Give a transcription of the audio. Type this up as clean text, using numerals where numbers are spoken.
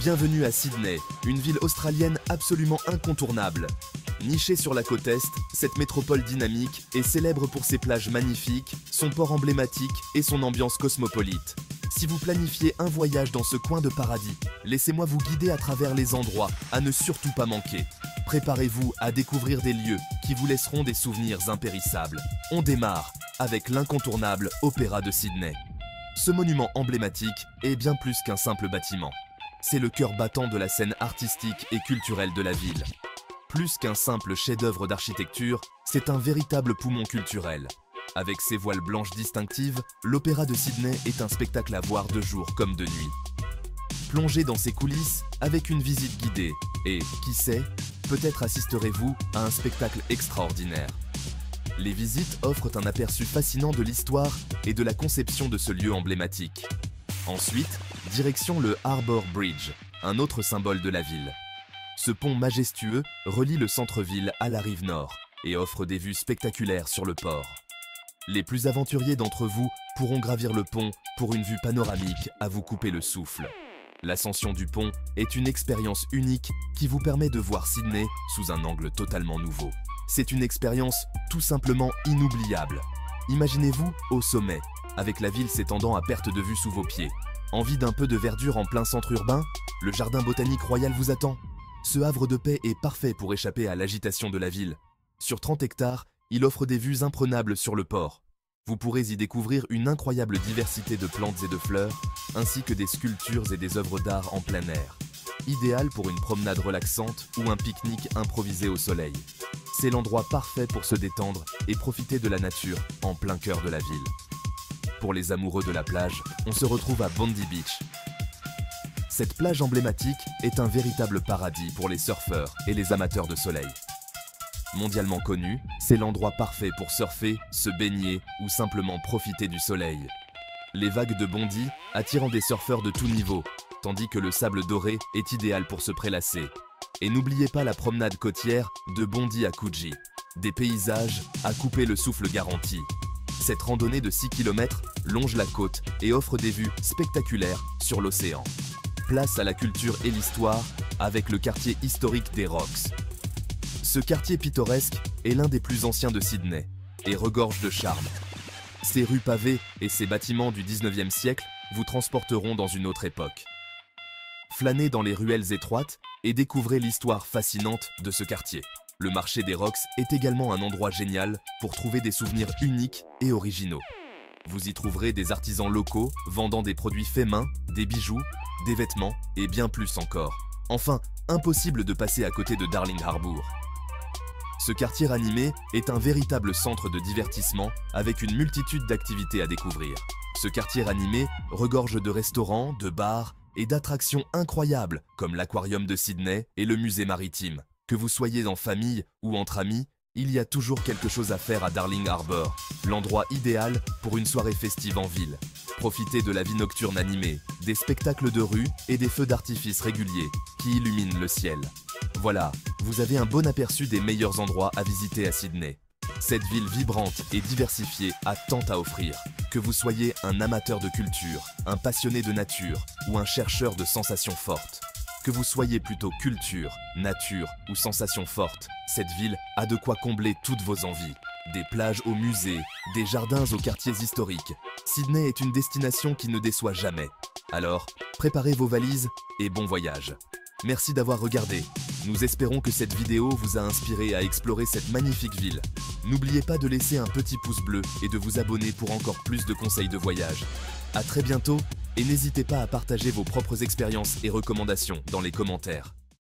Bienvenue à Sydney, une ville australienne absolument incontournable. Nichée sur la côte Est, cette métropole dynamique est célèbre pour ses plages magnifiques, son port emblématique et son ambiance cosmopolite. Si vous planifiez un voyage dans ce coin de paradis, laissez-moi vous guider à travers les endroits à ne surtout pas manquer. Préparez-vous à découvrir des lieux qui vous laisseront des souvenirs impérissables. On démarre avec l'incontournable Opéra de Sydney. Ce monument emblématique est bien plus qu'un simple bâtiment. C'est le cœur battant de la scène artistique et culturelle de la ville. Plus qu'un simple chef-d'œuvre d'architecture, c'est un véritable poumon culturel. Avec ses voiles blanches distinctives, l'Opéra de Sydney est un spectacle à voir de jour comme de nuit. Plongez dans ses coulisses avec une visite guidée et, qui sait, peut-être assisterez-vous à un spectacle extraordinaire. Les visites offrent un aperçu fascinant de l'histoire et de la conception de ce lieu emblématique. Ensuite, direction le Harbour Bridge, un autre symbole de la ville. Ce pont majestueux relie le centre-ville à la rive nord et offre des vues spectaculaires sur le port. Les plus aventuriers d'entre vous pourront gravir le pont pour une vue panoramique à vous couper le souffle. L'ascension du pont est une expérience unique qui vous permet de voir Sydney sous un angle totalement nouveau. C'est une expérience tout simplement inoubliable. Imaginez-vous au sommet, avec la ville s'étendant à perte de vue sous vos pieds. Envie d'un peu de verdure en plein centre urbain? Le jardin botanique royal vous attend. Ce havre de paix est parfait pour échapper à l'agitation de la ville. Sur 30 hectares, il offre des vues imprenables sur le port. Vous pourrez y découvrir une incroyable diversité de plantes et de fleurs, ainsi que des sculptures et des œuvres d'art en plein air. Idéal pour une promenade relaxante ou un pique-nique improvisé au soleil. C'est l'endroit parfait pour se détendre et profiter de la nature en plein cœur de la ville. Pour les amoureux de la plage, on se retrouve à Bondi Beach. Cette plage emblématique est un véritable paradis pour les surfeurs et les amateurs de soleil. Mondialement connu, c'est l'endroit parfait pour surfer, se baigner ou simplement profiter du soleil. Les vagues de Bondi attirent des surfeurs de tous niveaux, tandis que le sable doré est idéal pour se prélasser. Et n'oubliez pas la promenade côtière de Bondi à Coogee. Des paysages à couper le souffle garanti. Cette randonnée de 6 km longe la côte et offre des vues spectaculaires sur l'océan. Place à la culture et l'histoire avec le quartier historique des Rocks. Ce quartier pittoresque est l'un des plus anciens de Sydney et regorge de charme. Ses rues pavées et ses bâtiments du 19e siècle vous transporteront dans une autre époque. Flânez dans les ruelles étroites et découvrez l'histoire fascinante de ce quartier. Le marché des Rocks est également un endroit génial pour trouver des souvenirs uniques et originaux. Vous y trouverez des artisans locaux vendant des produits faits main, des bijoux, des vêtements et bien plus encore. Enfin, impossible de passer à côté de Darling Harbour. Ce quartier ranimé est un véritable centre de divertissement avec une multitude d'activités à découvrir. Ce quartier ranimé regorge de restaurants, de bars et d'attractions incroyables comme l'aquarium de Sydney et le musée maritime. Que vous soyez en famille ou entre amis, il y a toujours quelque chose à faire à Darling Harbour, l'endroit idéal pour une soirée festive en ville. Profitez de la vie nocturne animée, des spectacles de rue et des feux d'artifice réguliers qui illuminent le ciel. Voilà, vous avez un bon aperçu des meilleurs endroits à visiter à Sydney. Cette ville vibrante et diversifiée a tant à offrir. Que vous soyez un amateur de culture, un passionné de nature ou un chercheur de sensations fortes. Que vous soyez plutôt culture, nature ou sensations fortes, cette ville a de quoi combler toutes vos envies. Des plages aux musées, des jardins aux quartiers historiques. Sydney est une destination qui ne déçoit jamais. Alors, préparez vos valises et bon voyage. Merci d'avoir regardé. Nous espérons que cette vidéo vous a inspiré à explorer cette magnifique ville. N'oubliez pas de laisser un petit pouce bleu et de vous abonner pour encore plus de conseils de voyage. À très bientôt et n'hésitez pas à partager vos propres expériences et recommandations dans les commentaires.